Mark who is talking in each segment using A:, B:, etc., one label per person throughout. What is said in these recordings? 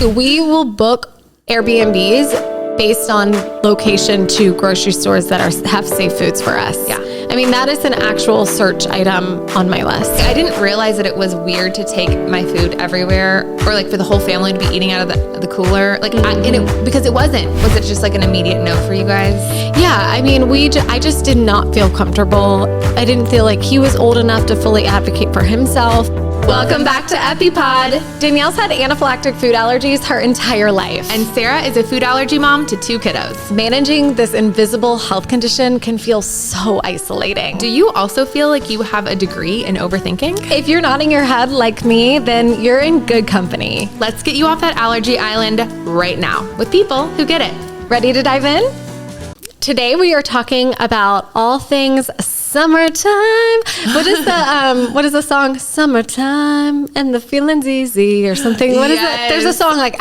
A: We will book Airbnbs based on location to grocery stores that have safe foods for us.
B: Yeah.
A: I mean, that is an actual search item on my list.
B: I didn't realize that it was weird to take my food everywhere, or like for the whole family to be eating out of the cooler. Like, because it wasn't. Was it just like an immediate no for you guys?
A: Yeah, I mean, I just did not feel comfortable. I didn't feel like he was old enough to fully advocate for himself. Welcome back to EpiPod. Danielle's had anaphylactic food allergies her entire life.
B: And Sarah is a food allergy mom to 2 kiddos.
A: Managing this invisible health condition can feel so isolating.
B: Do you also feel like you have a degree in overthinking?
A: If you're nodding your head like me, then you're in good company.
B: Let's get you off that allergy island right now with people who get it.
A: Ready to dive in? Today we are talking about all things summertime. What is the song? Summertime and the feeling's easy or something. What is it? There's a song like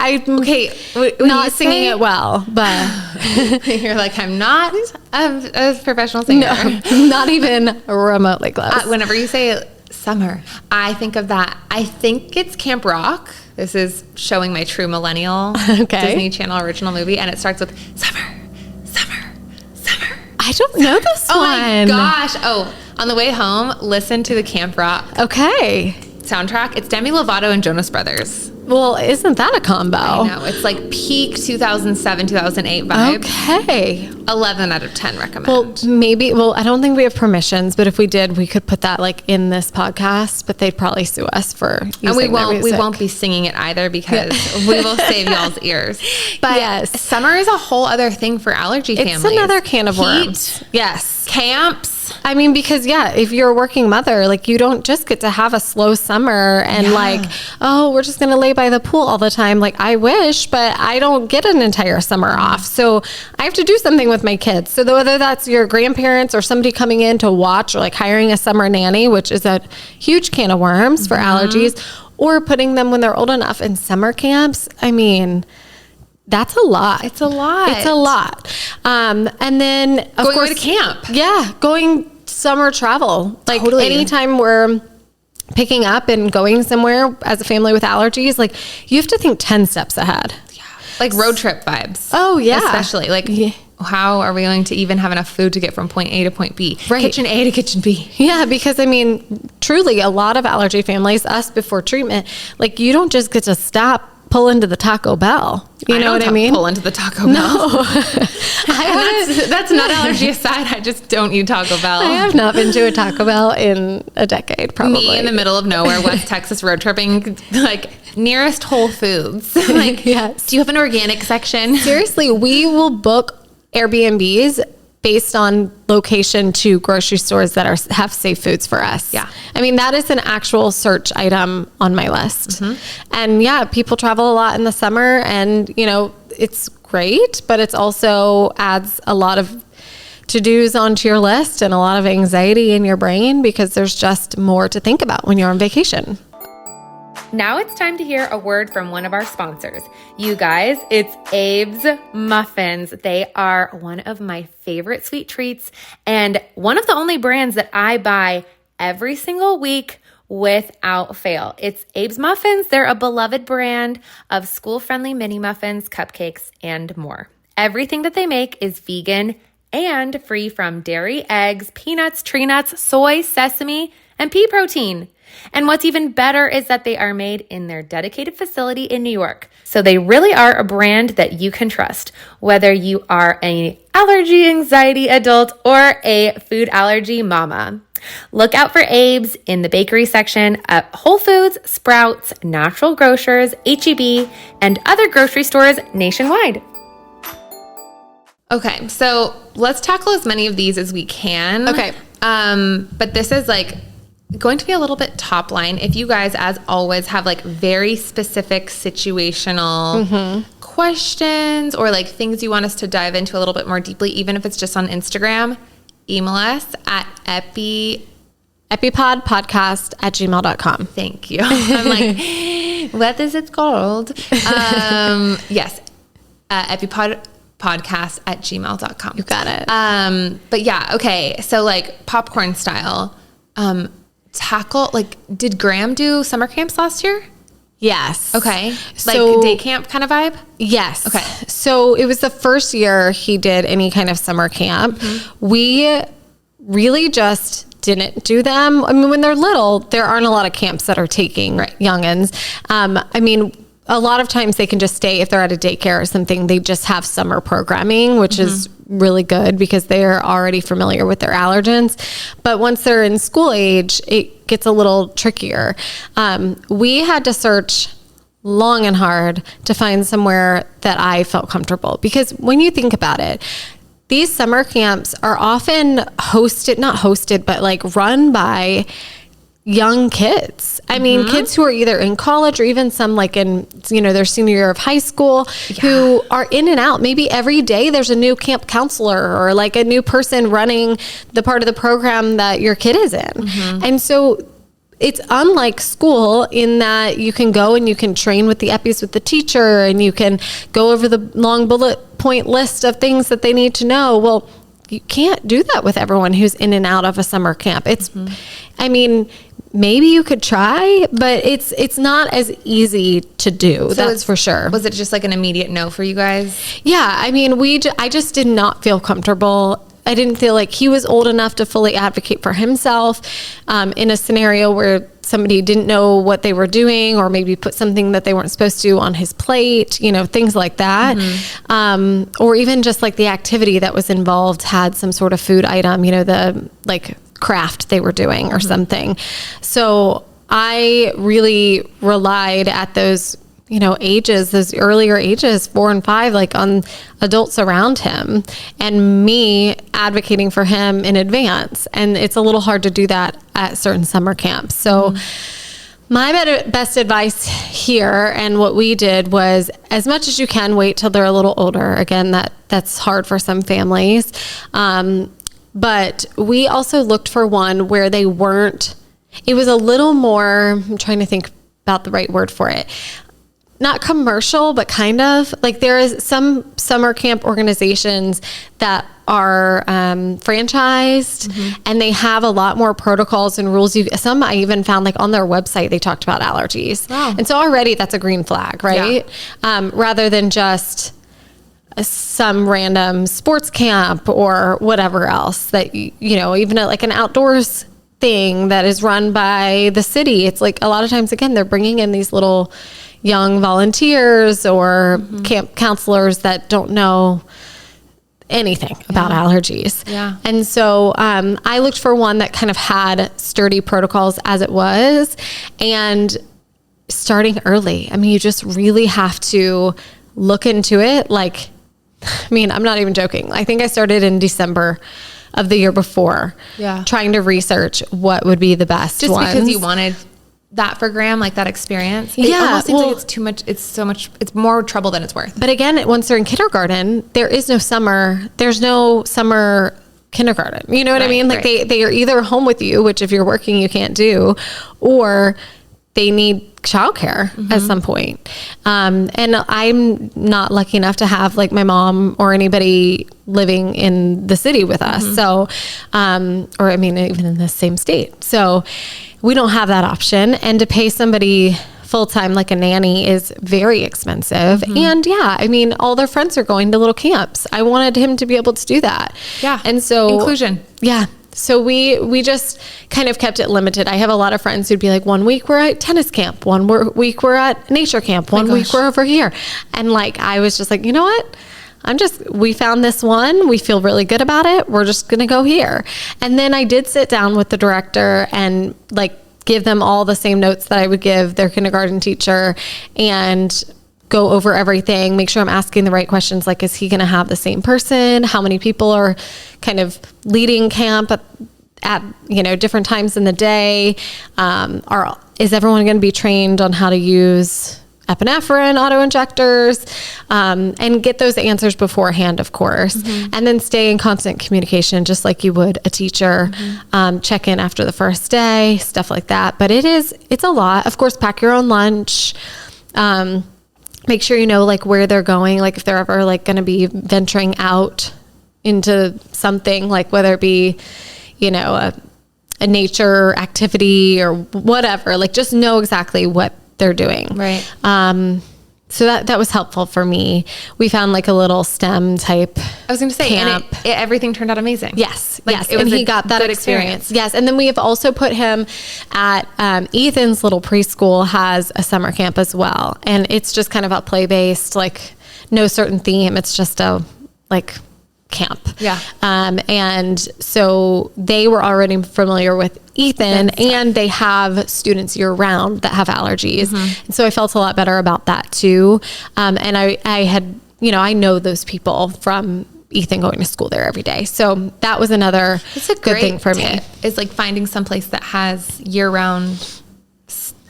A: not singing it well, but
B: you're like, I'm not a professional singer.
A: No, not even remotely close.
B: Whenever you say summer, I think of that. I think it's Camp Rock. This is showing my true millennial Disney Channel original movie, and it starts with summer.
A: I don't know this one.
B: Oh my gosh. Oh, on the way home, listen to the Camp Rock soundtrack. It's Demi Lovato and Jonas Brothers.
A: Well, isn't that a combo?
B: I know. It's like peak 2007, 2008 vibe.
A: Okay.
B: 11 out of 10 recommend.
A: Well, I don't think we have permissions, but if we did, we could put that like in this podcast, but they'd probably sue us for using
B: and we
A: music.
B: won't be singing it either because we will save y'all's ears. But
A: yes,
B: summer is a whole other thing for allergy families.
A: It's another can of worms.
B: Heat, yes. Camps.
A: I mean, because if you're a working mother, like you don't just get to have a slow summer and we're just going to lay by the pool all the time. Like I wish, but I don't get an entire summer off. So I have to do something with my kids. So whether that's your grandparents or somebody coming in to watch or like hiring a summer nanny, which is a huge can of worms for allergies, or putting them when they're old enough in summer camps. I mean, that's a lot.
B: It's a lot.
A: And then of course,
B: going to camp.
A: Yeah. Going summer travel. Like anytime we're picking up and going somewhere as a family with allergies, like you have to think 10 steps ahead.
B: Yeah. Like road trip vibes.
A: Oh yeah.
B: Especially like how are we going to even have enough food to get from point A to point B?
A: Right.
B: Kitchen A to kitchen B.
A: Yeah, because I mean, truly a lot of allergy families, us before treatment, like you don't just get to stop, pull into the Taco Bell. You know what I mean?
B: Pull into the Taco Bell.
A: No.
B: That's not allergy aside. I just don't eat Taco Bell.
A: I have not been to a Taco Bell in a decade, probably.
B: Me in the middle of nowhere, West Texas road tripping, like nearest Whole Foods. Like,
A: yes.
B: Do you have an organic section?
A: Seriously, we will book Airbnbs based on location to grocery stores that have safe foods for us.
B: Yeah.
A: I mean, that is an actual search item on my list. And people travel a lot in the summer and, it's great, but it's also adds a lot of to-dos onto your list and a lot of anxiety in your brain because there's just more to think about when you're on vacation.
B: Now it's time to hear a word from one of our sponsors. You guys, it's Abe's Muffins. They are one of my favorite sweet treats and one of the only brands that I buy every single week without fail. It's Abe's Muffins. They're a beloved brand of school-friendly mini muffins, cupcakes, and more. Everything that they make is vegan and free from dairy, eggs, peanuts, tree nuts, soy, sesame, and pea protein. And what's even better is that they are made in their dedicated facility in New York. So they really are a brand that you can trust, whether you are an allergy anxiety adult or a food allergy mama. Look out for Abe's in the bakery section at Whole Foods, Sprouts, Natural Grocers, H-E-B, and other grocery stores nationwide. Okay, so let's tackle as many of these as we can.
A: Okay.
B: But this is like going to be a little bit top line. If you guys, as always, have like very specific situational questions or like things you want us to dive into a little bit more deeply, even if it's just on Instagram, email us at
A: epipodpodcast@gmail.com.
B: Thank you. I'm like, what is it called? Yes, epipodpodcast@gmail.com.
A: You got it.
B: But yeah, okay. So like popcorn style, did Graham do summer camps last year?
A: Yes.
B: Okay. Like
A: So-
B: day camp kind of vibe?
A: Yes.
B: Okay.
A: So it was the first year he did any kind of summer camp. We really just didn't do them. I mean, when they're little, there aren't a lot of camps that are taking youngins. I mean, a lot of times they can just stay, if they're at a daycare or something, they just have summer programming, which is really good because they're already familiar with their allergens. But once they're in school age, it gets a little trickier. We had to search long and hard to find somewhere that I felt comfortable, because when you think about it, these summer camps are often not hosted, but like run by young kids. I mean, kids who are either in college or even some like in, their senior year of high school, who are in and out. Maybe every day there's a new camp counselor or like a new person running the part of the program that your kid is in. And so it's unlike school in that you can go and you can train with the EPIs with the teacher, and you can go over the long bullet point list of things that they need to know. Well, you can't do that with everyone who's in and out of a summer camp. It's, I mean, maybe you could try, but it's not as easy to do. So that's for sure.
B: Was it just like an immediate no for you guys?
A: Yeah. I mean, I just did not feel comfortable. I didn't feel like he was old enough to fully advocate for himself in a scenario where somebody didn't know what they were doing, or maybe put something that they weren't supposed to on his plate, things like that. Or even just like the activity that was involved had some sort of food item, the like craft they were doing or something. So I really relied at those ages, those earlier ages, 4 and 5, like on adults around him and me advocating for him in advance. And it's a little hard to do that at certain summer camps. So my best advice here, and what we did, was as much as you can wait till they're a little older. Again, that's hard for some families. But we also looked for one where it was a little more, I'm trying to think about the right word for it. Not commercial, but kind of like there is some summer camp organizations that are franchised, and they have a lot more protocols and rules. Some I even found like on their website, they talked about allergies. Wow. And so already that's a green flag, right? Yeah. Rather than just some random sports camp or whatever else that, even like an outdoors thing that is run by the city. It's like a lot of times, again, they're bringing in these little young volunteers or camp counselors that don't know anything about allergies. Yeah. And so I looked for one that kind of had sturdy protocols as it was, and starting early. I mean, you just really have to look into it. Like, I mean, I'm not even joking. I think I started in December of the year before, trying to research what would be the best
B: just
A: ones.
B: Because you wanted that for Graham, like that experience.
A: Yeah.
B: It almost seems like it's too much. It's more trouble than it's worth.
A: But again, once they're in kindergarten, there is no summer. There's no summer kindergarten. You know what I mean? Like they are either home with you, which if you're working, you can't do, or they need childcare at some point. And I'm not lucky enough to have like my mom or anybody living in the city with us. So, or I mean, even in the same state. So we don't have that option. And to pay somebody full-time like a nanny is very expensive. And I mean, all their friends are going to little camps. I wanted him to be able to do that. Yeah. And so
B: inclusion.
A: Yeah. So we just kind of kept it limited. I have a lot of friends who'd be like, 1 week we're at tennis camp, week we're at nature camp, one week we're over here. And like, I was just like, you know what? We found this one. We feel really good about it. We're just going to go here. And then I did sit down with the director and like give them all the same notes that I would give their kindergarten teacher, and go over everything, make sure I'm asking the right questions. Like, is he going to have the same person? How many people are kind of leading camp at different times in the day? Is everyone going to be trained on how to use epinephrine auto-injectors, and get those answers beforehand, of course, and then stay in constant communication, just like you would a teacher. Check in after the first day, stuff like that. But it's a lot. Of course, pack your own lunch. Make sure you know like where they're going, like if they're ever like going to be venturing out into something, like whether it be, a nature activity or whatever, like just know exactly what they're doing.
B: Right.
A: So that was helpful for me. We found like a little STEM type
B: I was going to say,
A: camp.
B: and everything turned out amazing.
A: Yes.
B: Like,
A: yes.
B: it was
A: and he
B: a
A: got that
B: good
A: experience. Yes. And then we have also put him at Ethan's little preschool has a summer camp as well. And it's just kind of a play-based, like no certain theme. It's just a like camp.
B: Yeah.
A: And so they were already familiar with Ethan, and they have students year round that have allergies. Mm-hmm. And so I felt a lot better about that too. And I had, I know those people from Ethan going to school there every day. So that was another good thing for me.
B: It's like finding some place that has year round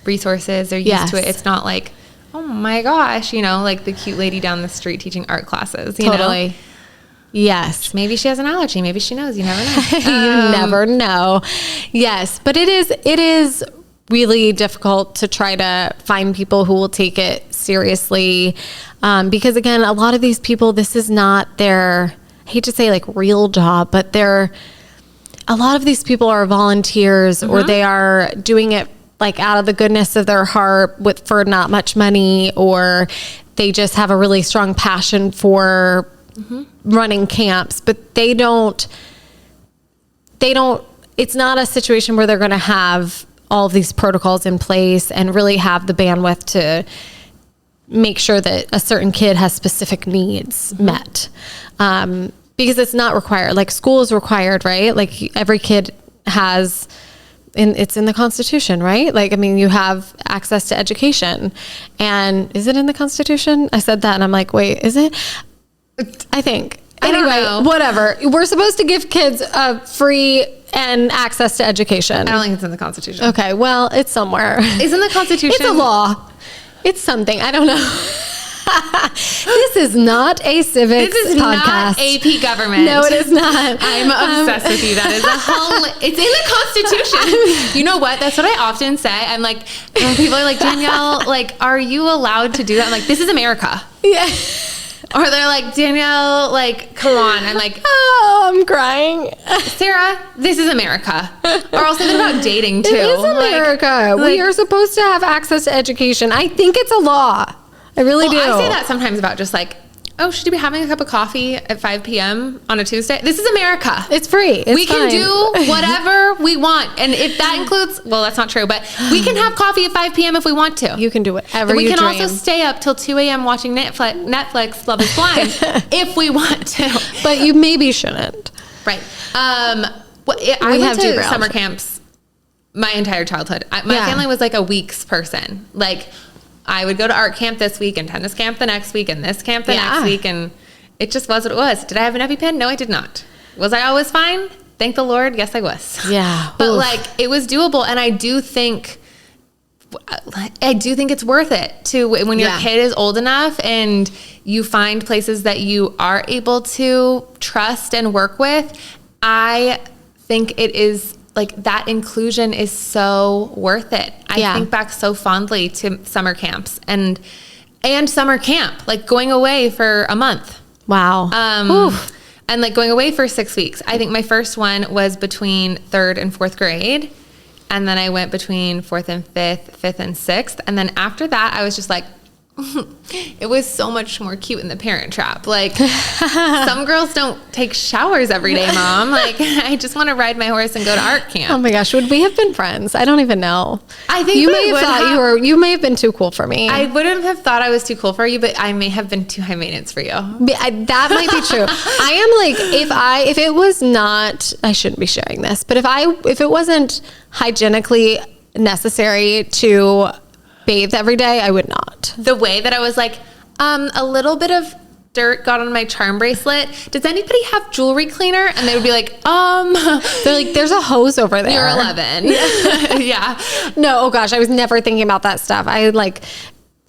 B: resources. They're used to it. It's not like, oh my gosh, like the cute lady down the street teaching art classes, you know?
A: Yes.
B: Maybe she has an allergy. Maybe she knows. You never know.
A: You never know. Yes. But it is really difficult to try to find people who will take it seriously. Because again, a lot of these people, this is not their, I hate to say like real job, but a lot of these people are volunteers, mm-hmm. or they are doing it like out of the goodness of their heart for not much money, or they just have a really strong passion for mm-hmm. running camps, but they don't, it's not a situation where they're going to have all of these protocols in place and really have the bandwidth to make sure that a certain kid has specific needs mm-hmm. met. Because it's not required. Like school is required, right? Like every kid has, it's in the Constitution, right? Like, I mean, you have access to education. And is it in the Constitution? I said that and I'm like, wait, is it? I think. Anyway, whatever. We're supposed to give kids free and access to education.
B: I don't think it's in the Constitution.
A: Okay, well, it's somewhere.
B: It's in the Constitution.
A: It's a law. It's something. I don't know. This is not a civics
B: This is
A: podcast.
B: not AP government.
A: No, it is not.
B: I'm obsessed with you. That is it's in the Constitution. You know what? That's what I often say. I'm like, when people are like, Danielle, like, are you allowed to do that? I'm like, this is America.
A: Yeah.
B: Or they're like, Danielle, like, come on. I'm like,
A: oh, I'm crying.
B: Sarah, this is America. Or I'll say that about dating too.
A: It is America. We are supposed to have access to education. I think it's a law. I really do.
B: I say that sometimes about just like, oh, should we be having a cup of coffee at 5 p.m. on a Tuesday? This is America.
A: It's free.
B: We can do whatever we want. And if that includes, well, that's not true, but we can have coffee at 5 p.m. if we want to.
A: You can do whatever you
B: dream. We can also
A: dream.
B: stay up till 2 a.m. watching Netflix, Love is Blind, if we want to.
A: But you maybe shouldn't.
B: Right. I went to summer camps my entire childhood. My family was like a week's person. Like, I would go to art camp this week and tennis camp the next week and this camp the next week. And it just was what it was. Did I have an EpiPen? No, I did not. Was I always fine? Thank the Lord. Yes, I was.
A: Yeah.
B: But like, it was doable. And I do think it's worth it to when your kid is old enough and you find places that you are able to trust and work with. I think it is like that inclusion is so worth it. I think back so fondly to summer camps and summer camp, like going away for a month.
A: Wow.
B: And like going away for 6 weeks. I think my first one was between 3rd and 4th grade. And then I went between 4th and 5th and 6th. And then after that, I was just like, it was so much more cute in the Parent Trap. Like, some girls don't take showers every day, Mom. Like, I just want to ride my horse and go to art camp.
A: Oh my gosh, would we have been friends? I don't even know.
B: I think
A: you may have thought you may have been too cool for me.
B: I wouldn't have thought I was too cool for you, but I may have been too high maintenance for you.
A: That might be true. I am like, if it was not, I shouldn't be sharing this, but if it wasn't hygienically necessary to bathe every day, I would not.
B: The way that I was like, a little bit of dirt got on my charm bracelet. Does anybody have jewelry cleaner? And they would be like,
A: they're like, there's a hose over there.
B: You're 11. Yeah.
A: No, oh gosh, I was never thinking about that stuff. I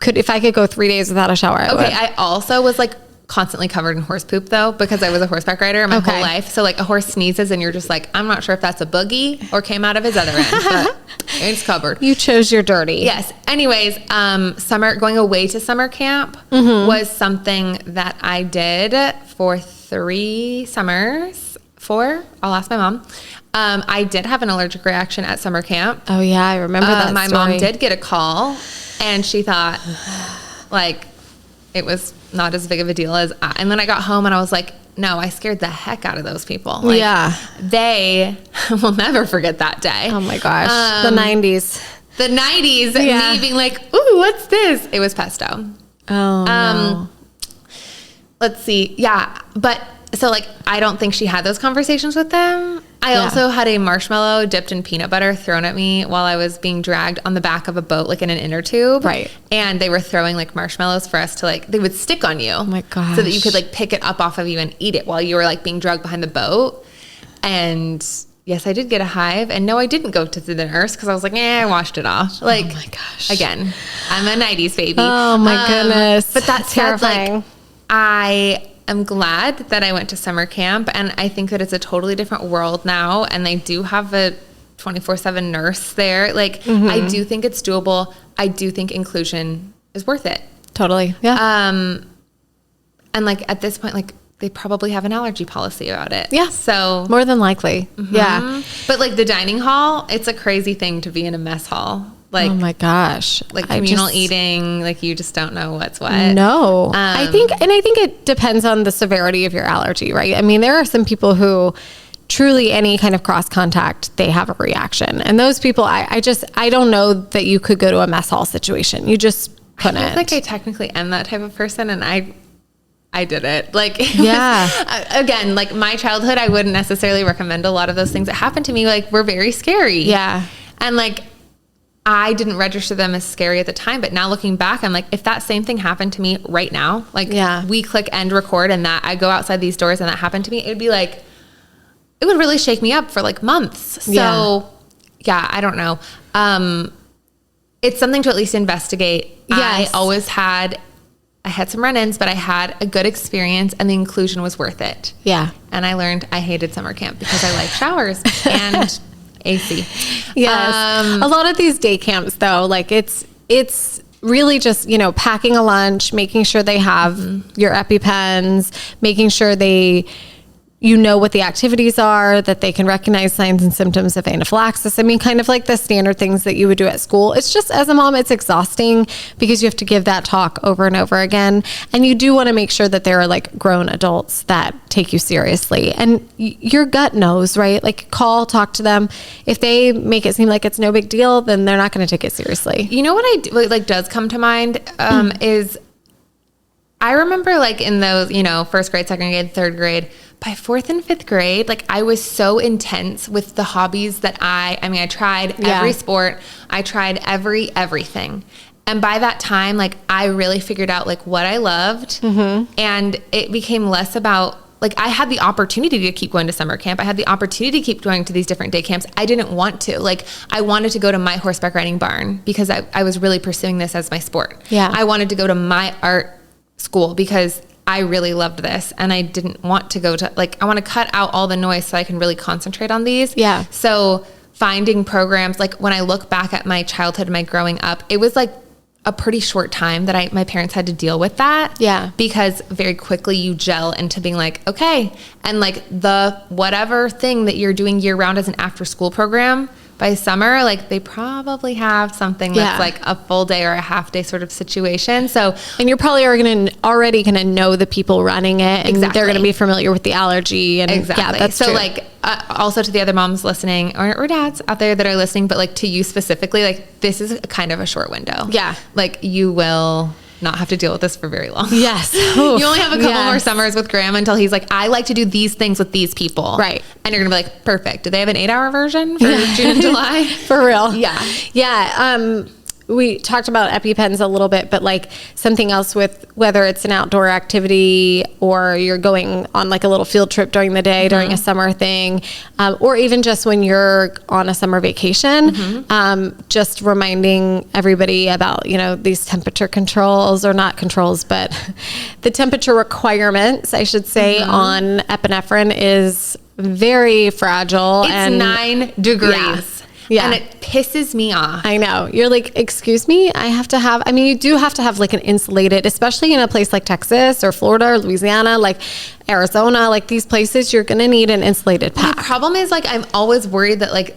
A: if I could go 3 days without a shower, I would.
B: I also was like constantly covered in horse poop though, because I was a horseback rider my whole life. So like a horse sneezes and you're just like, I'm not sure if that's a boogie or came out of his other end, but it's covered.
A: You chose your dirty.
B: Yes. Anyways, going away to summer camp was something that I did for 3 summers. 4, I'll ask my mom. I did have an allergic reaction at summer camp.
A: Oh yeah, I remember that
B: my
A: story.
B: mom did get a call And she thought like it was not as big of a deal as and then I got home and I was like, no, I scared the heck out of those people. Like, they will never forget that day.
A: Oh my gosh. The 90s.
B: The 90s, me being like, ooh, what's this? It was pesto.
A: Oh, no.
B: Let's see. Yeah. But so like, I don't think she had those conversations with them. I also had a marshmallow dipped in peanut butter thrown at me while I was being dragged on the back of a boat, like in an inner tube.
A: Right.
B: And they were throwing like marshmallows for us to like, they would stick on you.
A: Oh my gosh.
B: So that you could like pick it up off of you and eat it while you were like being dragged behind the boat. And yes, I did get a hive. And no, I didn't go to the nurse because I was like, I washed it off. Like,
A: oh my gosh.
B: Again, I'm a 90s baby.
A: Oh my goodness.
B: But that's
A: terrifying.
B: I'm glad that I went to summer camp, and I think that it's a totally different world now, and they do have a 24/7 nurse there. Like, I do think it's doable. I do think inclusion is worth it.
A: Totally. Yeah.
B: And like at this point, like they probably have an allergy policy about it.
A: Yeah.
B: So
A: more than likely. Yeah.
B: But like the dining hall, it's a crazy thing to be in a mess hall. Like,
A: oh my gosh.
B: Like communal eating, like you just don't know what's what.
A: No. I think it depends on the severity of your allergy, right? I mean, there are some people who truly any kind of cross contact, they have a reaction. And those people, I don't know that you could go to a mess hall situation. You just couldn't.
B: I feel like I technically am that type of person, and I did it. Like, again, like my childhood, I wouldn't necessarily recommend a lot of those things that happened to me. Like, were very scary.
A: Yeah.
B: And like, I didn't register them as scary at the time, but now looking back, I'm like, if that same thing happened to me right now, like we click end record and that I go outside these doors and that happened to me, it'd be like, it would really shake me up for like months. So I don't know. It's something to at least investigate. Yes. I had some run-ins, but I had a good experience and the inclusion was worth it.
A: Yeah.
B: And I learned I hated summer camp because I like showers and AC.
A: Yes. A lot of these day camps though, like it's really just, packing a lunch, making sure they have your EpiPens, making sure what the activities are, that they can recognize signs and symptoms of anaphylaxis. I mean, kind of like the standard things that you would do at school. It's just, as a mom, it's exhausting because you have to give that talk over and over again. And you do want to make sure that there are like grown adults that take you seriously. And your gut knows, right? Like talk to them. If they make it seem like it's no big deal, then they're not going to take it seriously.
B: You know what does come to mind is I remember like in those, first grade, second grade, third grade, by fourth and fifth grade, like I was so intense with the hobbies that I tried every sport. I tried everything. And by that time, like I really figured out like what I loved. And it became less about like, I had the opportunity to keep going to summer camp. I had the opportunity to keep going to these different day camps. I didn't want to. Like, I wanted to go to my horseback riding barn because I was really pursuing this as my sport. Yeah. I wanted to go to my art school because I really loved this and I didn't want to go to, like, I want to cut out all the noise so I can really concentrate on these. Yeah. So finding programs, like when I look back at my childhood and my growing up, it was like a pretty short time that my parents had to deal with that. Yeah. Because very quickly you gel into being like, okay. And like the whatever thing that you're doing year round as an after school program, by summer, like they probably have something that's like a full day or a half day sort of situation. So,
A: and you're probably already going to know the people running it, and they're going to be familiar with the allergy. And yeah, that's
B: so
A: true.
B: Like also to the other moms listening or dads out there that are listening, but like to you specifically, like this is kind of a short window. Yeah. Like you will not have to deal with this for very long. Yes. You only have a couple more summers with Graham until he's like, I like to do these things with these people. Right. And you're gonna be like, perfect. Do they have an 8-hour version for June and July?
A: For real. Yeah. Yeah. We talked about EpiPens a little bit, but like something else with whether it's an outdoor activity or you're going on like a little field trip during the day, during a summer thing, or even just when you're on a summer vacation, just reminding everybody about, these temperature controls, or not controls, but the temperature requirements, I should say, on epinephrine is very fragile.
B: It's 9 degrees. Yeah. And it pisses me off.
A: I know. You're like, excuse me? You do have to have like an insulated, especially in a place like Texas or Florida or Louisiana, like Arizona, like these places, you're going to need an insulated pack.
B: The problem is like, I'm always worried that like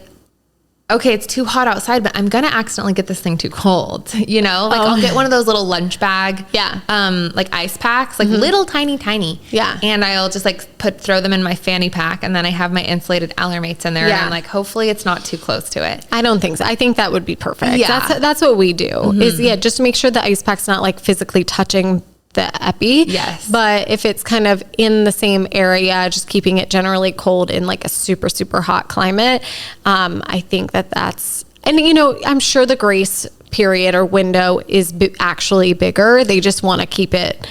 B: okay, it's too hot outside, but I'm going to accidentally get this thing too cold. You know, like I'll get one of those little lunch bag, like ice packs, like little tiny.
A: Yeah.
B: And I'll just like throw them in my fanny pack. And then I have my insulated Allermates in there. And I'm like, hopefully it's not too close to it.
A: I don't think so. I think that would be perfect.
B: Yeah.
A: That's what we do is just to make sure the ice pack's not like physically touching the epi.
B: Yes.
A: But if it's kind of in the same area, just keeping it generally cold in like a super, super hot climate, I think that's, and you know, I'm sure the grace period or window is actually bigger. They just want to keep it,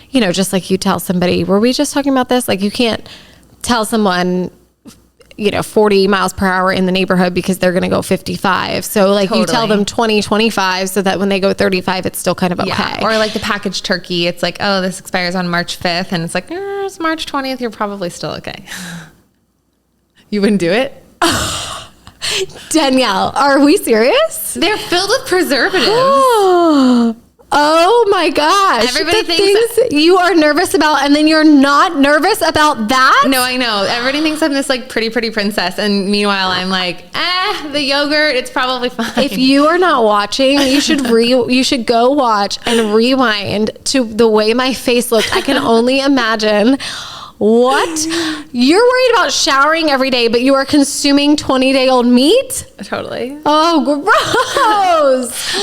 A: you know, just like you tell somebody, were we just talking about this? Like you can't tell someone, you know, 40 miles per hour in the neighborhood because they're going to go 55. So like you tell them 20, 25 so that when they go 35, it's still kind of okay.
B: Yeah. Or like the packaged turkey. It's like, oh, this expires on March 5th. And it's like, it's March 20th. You're probably still okay. You wouldn't do it?
A: Danielle, are we serious?
B: They're filled with preservatives.
A: Oh my gosh.
B: Everybody
A: thinks things you are nervous about and then you're not nervous about that?
B: No, I know. Everybody thinks I'm this like pretty princess. And meanwhile, I'm like, the yogurt, it's probably fine.
A: If you are not watching, you should go watch and rewind to the way my face looked. I can only imagine. What? You're worried about showering every day, but you are consuming 20-day-old meat?
B: Totally.
A: Oh, gross.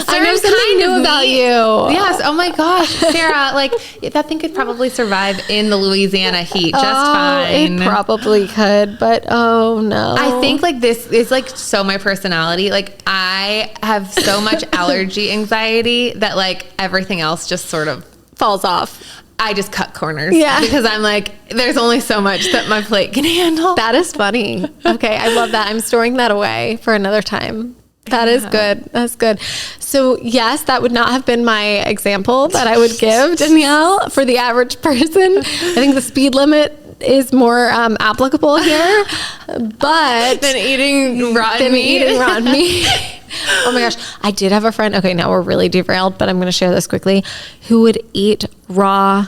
A: I know something new about you.
B: Yes. Oh my gosh. Sarah, like that thing could probably survive in the Louisiana heat just fine.
A: It probably could, but oh no.
B: I think like this is like so my personality. Like I have so much allergy anxiety that like everything else just sort of
A: falls off.
B: I just cut corners because I'm like, there's only so much that my plate can handle.
A: That is funny. Okay. I love that. I'm storing that away for another time. That is good. That's good. So yes, that would not have been my example that I would give, Danielle, for the average person. I think the speed limit is more applicable here, but
B: than eating rotten meat.
A: Oh my gosh. I did have a friend. Okay, now we're really derailed, but I'm going to share this quickly. Who would eat raw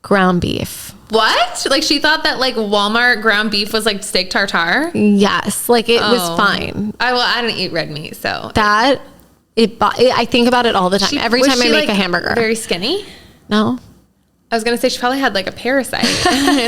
A: ground beef.
B: What? Like she thought that like Walmart ground beef was like steak tartare?
A: Yes. Like it was fine.
B: I don't eat red meat, so.
A: I think about it all the time. Every time I make a hamburger.
B: Very skinny?
A: No.
B: I was going to say she probably had like a parasite.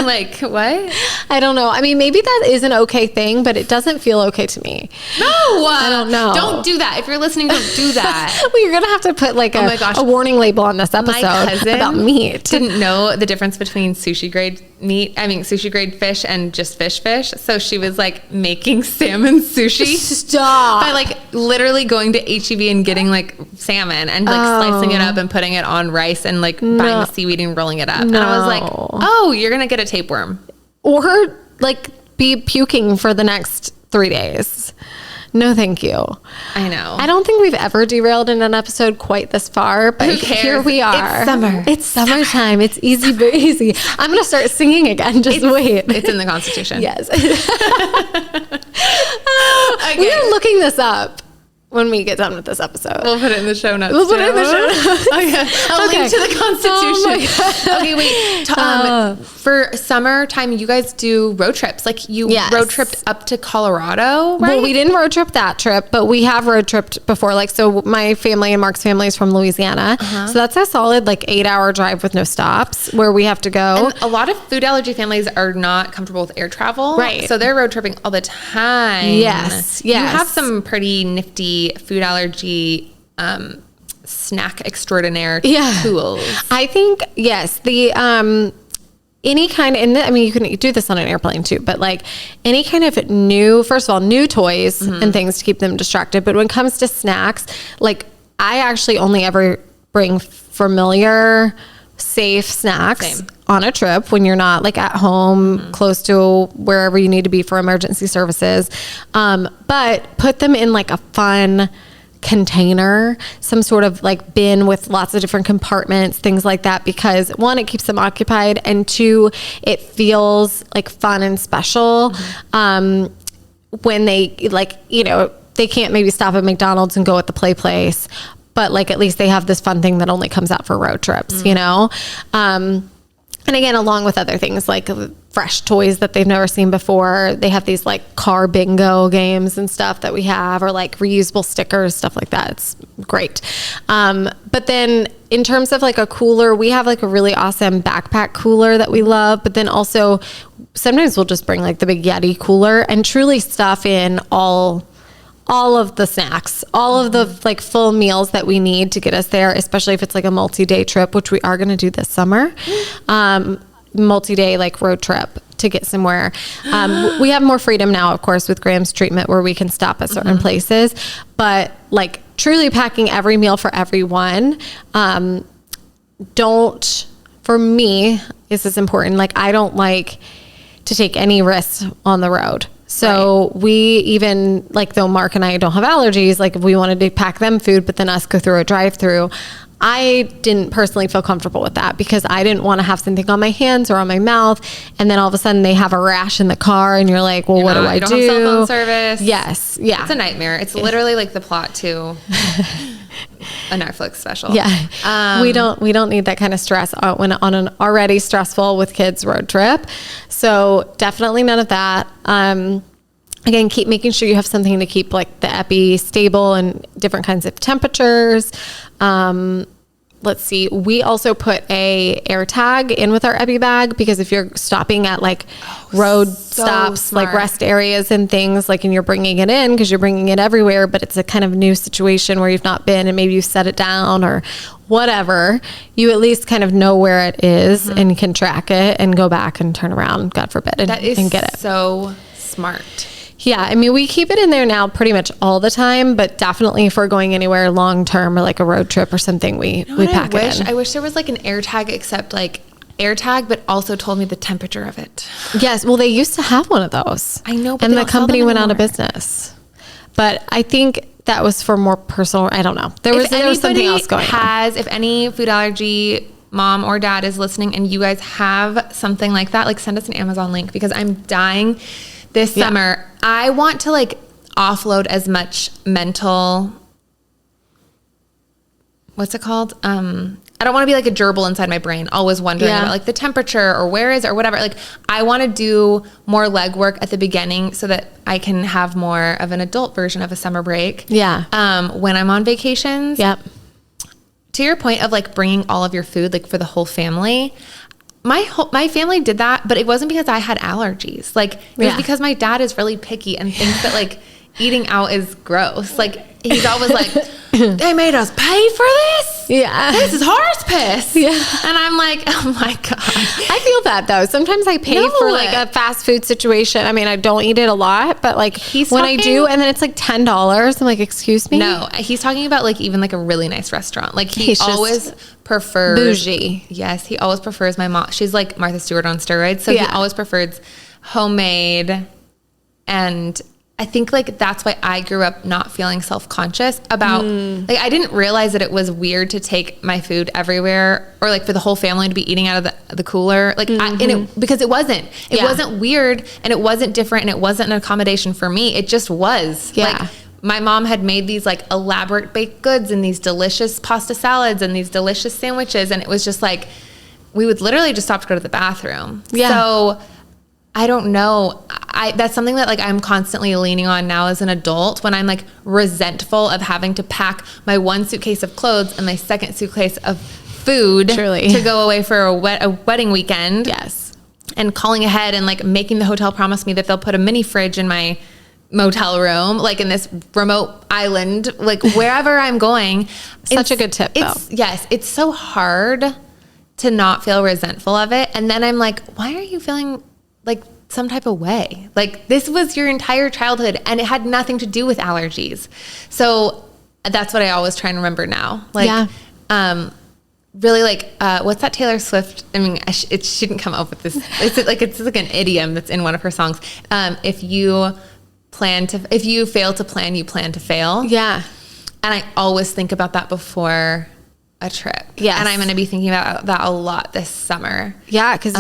B: Like what?
A: I don't know. I mean, maybe that is an okay thing, but it doesn't feel okay to me.
B: No.
A: I don't know.
B: Don't do that. If you're listening, don't do that.
A: Well, you're going to have to put like a warning label on this episode about meat.
B: Didn't know the difference between sushi grade fish and just fish. So she was like making salmon sushi.
A: Stop.
B: By like literally going to HEB and getting like salmon and like slicing it up and putting it on rice and like buying the seaweed and rolling it up. And I was like, oh, you're going to get a tapeworm.
A: Or like be puking for the next 3 days. No, thank you.
B: I know.
A: I don't think we've ever derailed in an episode quite this far, but here we are.
B: It's summer.
A: It's summertime. It's easy breezy. I'm going to start singing again. Just wait.
B: It's in the Constitution.
A: Yes. Okay. We are looking this up when we get done with this episode.
B: We'll put it in the show notes.
A: We'll put it in the show notes.
B: I'll link to the Constitution. Okay, wait. For summertime, you guys do road trips. Like you road tripped up to Colorado, right?
A: Well, we didn't road trip that trip, but we have road tripped before. Like, so my family and Mark's family is from Louisiana. So that's a solid like 8-hour drive with no stops where we have to go.
B: And a lot of food allergy families are not comfortable with air travel.
A: Right.
B: So they're road tripping all the time.
A: Yes.
B: You have some pretty nifty food allergy snack extraordinaire tools.
A: I think yes, the any kind I mean you can do this on an airplane too, but like any kind of new toys and things to keep them distracted. But when it comes to snacks, like I actually only ever bring familiar, safe snacks on a trip when you're not like at home close to wherever you need to be for emergency services. But put them in like a fun container, some sort of like bin with lots of different compartments, things like that, because one, it keeps them occupied, and two, it feels like fun and special when they like, you know, they can't maybe stop at McDonald's and go at the play place, but like at least they have this fun thing that only comes out for road trips, you know? And again, along with other things like fresh toys that they've never seen before. They have these like car bingo games and stuff that we have, or like reusable stickers, stuff like that. It's great. But then in terms of like a cooler, we have like a really awesome backpack cooler that we love. But then also sometimes we'll just bring like the big Yeti cooler and truly stuff in all of the snacks, all of the like full meals that we need to get us there, especially if it's like a multi-day trip, which we are going to do this summer. Multi-day like road trip to get somewhere. We have more freedom now, of course, with Graham's treatment, where we can stop at certain places, but like truly packing every meal for everyone. For me, this is important. Like, I don't like to take any risks on the road. So we even, like, though Mark and I don't have allergies, like if we wanted to pack them food, but then us go through a drive-through, I didn't personally feel comfortable with that because I didn't want to have something on my hands or on my mouth. And then all of a sudden they have a rash in the car and you're like, well, what do I do?
B: You don't have cell phone service.
A: Yes. Yeah.
B: It's a nightmare. It's literally like the plot to a Netflix special.
A: Yeah. We don't need that kind of stress when on an already stressful with kids road trip. So definitely none of that. Again, keep making sure you have something to keep like the epi stable and different kinds of temperatures. Let's see. We also put a air tag in with our epi bag because if you're stopping at like road stops,
B: smart.
A: like rest areas and things, like, and you're bringing it in because you're bringing it everywhere, but it's a kind of new situation where you've not been and maybe you set it down or whatever, you at least kind of know where it is and can track it and go back and turn around, God forbid, and get it.
B: So smart.
A: Yeah, I mean, we keep it in there now pretty much all the time, but definitely if we're going anywhere long term or like a road trip or something, we pack it in.
B: I wish there was like an air tag, except like air tag, but also told me the temperature of it.
A: Yes, well, they used to have one of those.
B: I know, but
A: and
B: they
A: the
B: don't sell
A: company
B: them
A: went out of
B: anymore.
A: business. But I think that was for more personal. I don't know. There was something else going on.
B: If any food allergy mom or dad is listening and you guys have something like that, like send us an Amazon link because I'm dying this summer. I want to like offload as much mental, what's it called? I don't want to be like a gerbil inside my brain, always wondering about like the temperature or where is it or whatever. Like I want to do more legwork at the beginning so that I can have more of an adult version of a summer break.
A: Yeah.
B: When I'm on vacations.
A: Yep.
B: To your point of like bringing all of your food, like for the whole family, my family did that, but it wasn't because I had allergies. Like it was because my dad is really picky and thinks that like eating out is gross. Like he's always like, they made us pay for this?
A: Yeah.
B: This is horse piss.
A: Yeah.
B: And I'm like, oh my God.
A: I feel that though. Sometimes I pay for like a fast food situation. I mean, I don't eat it a lot, but like I do, and then it's like $10. I'm like, excuse me?
B: No, he's talking about like even like a really nice restaurant. Like he always prefers
A: bougie.
B: Yes. He always prefers my mom. She's like Martha Stewart on steroids. So he always prefers homemade. And I think like that's why I grew up not feeling self-conscious about like I didn't realize that it was weird to take my food everywhere or like for the whole family to be eating out of the cooler like because it wasn't weird and it wasn't different and it wasn't an accommodation for me. It just was like my mom had made these like elaborate baked goods and these delicious pasta salads and these delicious sandwiches, and it was just like we would literally just stop to go to the bathroom. So I don't know. That's something that like I'm constantly leaning on now as an adult when I'm like resentful of having to pack my one suitcase of clothes and my second suitcase of food to go away for a wedding weekend.
A: Yes.
B: And calling ahead and like making the hotel promise me that they'll put a mini fridge in my motel room, like in this remote island, like wherever I'm going.
A: Such a good tip though.
B: Yes. It's so hard to not feel resentful of it. And then I'm like, why are you feeling like some type of way? Like this was your entire childhood and it had nothing to do with allergies. So that's what I always try and remember now. Like, really like, what's that Taylor Swift? I mean, it shouldn't come up with this. It's like an idiom that's in one of her songs. If you fail to plan, you plan to fail.
A: Yeah.
B: And I always think about that before a trip. Yeah. And I'm going to be thinking about that a lot this summer.
A: Yeah. Cause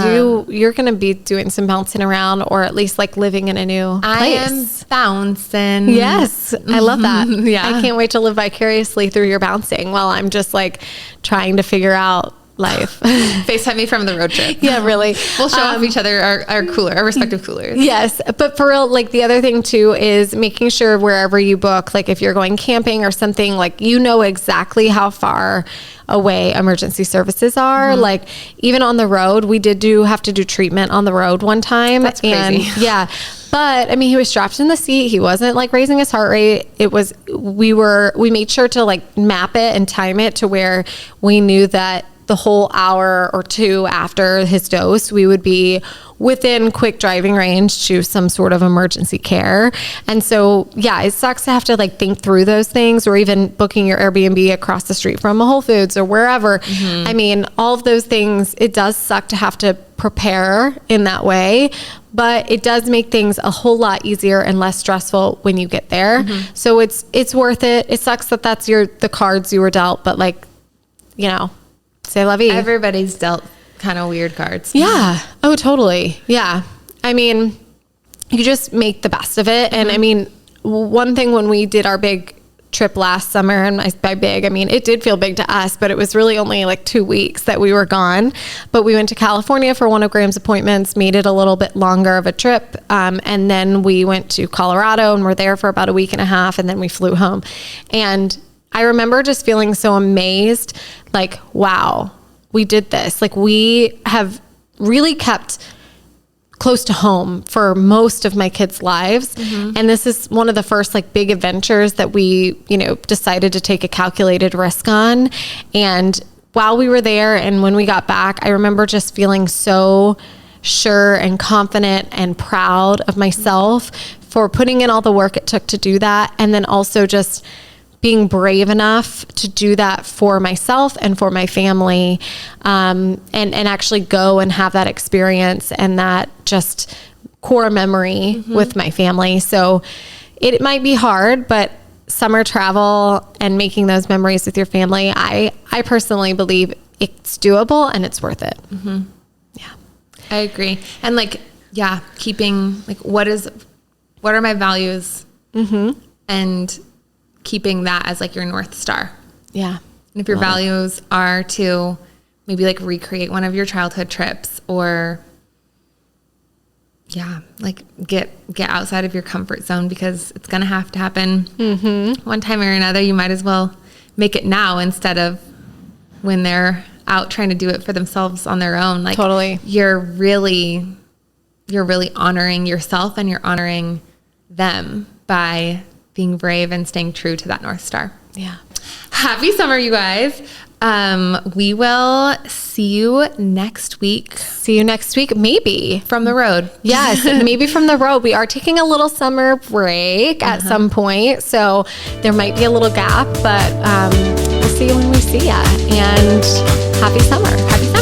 A: you're going to be doing some bouncing around or at least like living in a new place.
B: I am bouncing.
A: Yes. I love that.
B: Yeah.
A: I can't wait to live vicariously through your bouncing while I'm just like trying to figure out life.
B: FaceTime me from the road trip.
A: Yeah, really.
B: We'll show off each other, our cooler, our respective coolers.
A: Yes. But for real, like the other thing too is making sure wherever you book, like if you're going camping or something, like you know exactly how far away emergency services are. Like even on the road, we did have to do treatment on the road one time.
B: That's crazy.
A: And yeah. But I mean, he was strapped in the seat. He wasn't like raising his heart rate. We made sure to like map it and time it to where we knew that the whole hour or two after his dose, we would be within quick driving range to some sort of emergency care. And so, yeah, it sucks to have to like think through those things, or even booking your Airbnb across the street from a Whole Foods or wherever. I mean, all of those things, it does suck to have to prepare in that way, but it does make things a whole lot easier and less stressful when you get there. So it's worth it. It sucks that that's the cards you were dealt, but like, you know, c'est la vie.
B: Everybody's dealt kind of weird cards.
A: Yeah. Oh, totally. Yeah. I mean, you just make the best of it. And I mean, one thing when we did our big trip last summer, and by big, I mean, it did feel big to us, but it was really only like 2 weeks that we were gone. But we went to California for one of Graham's appointments, made it a little bit longer of a trip. And then we went to Colorado and were there for about a week and a half. And then we flew home. And I remember just feeling so amazed, like, wow, we did this. Like, we have really kept close to home for most of my kids' lives. And this is one of the first like big adventures that we, you know, decided to take a calculated risk on. And while we were there and when we got back, I remember just feeling so sure and confident and proud of myself for putting in all the work it took to do that. And then also just being brave enough to do that for myself and for my family, and actually go and have that experience and that just core memory with my family. So it might be hard, but summer travel and making those memories with your family, I personally believe it's doable and it's worth it. Yeah,
B: I agree. And like, yeah, keeping like, what are my values? And keeping that as like your North Star.
A: Yeah.
B: And if your values are to maybe like recreate one of your childhood trips, or like get outside of your comfort zone, because it's going to have to happen one time or another. You might as well make it now instead of when they're out trying to do it for themselves on their own. Like,
A: totally.
B: You're really honoring yourself and you're honoring them by being brave and staying true to that North Star.
A: Yeah.
B: Happy summer, you guys. We will see you next week.
A: Maybe.
B: From the road.
A: Yes, maybe from the road. We are taking a little summer break at some point, so there might be a little gap, but we'll see you when we see ya. And happy summer. Happy summer.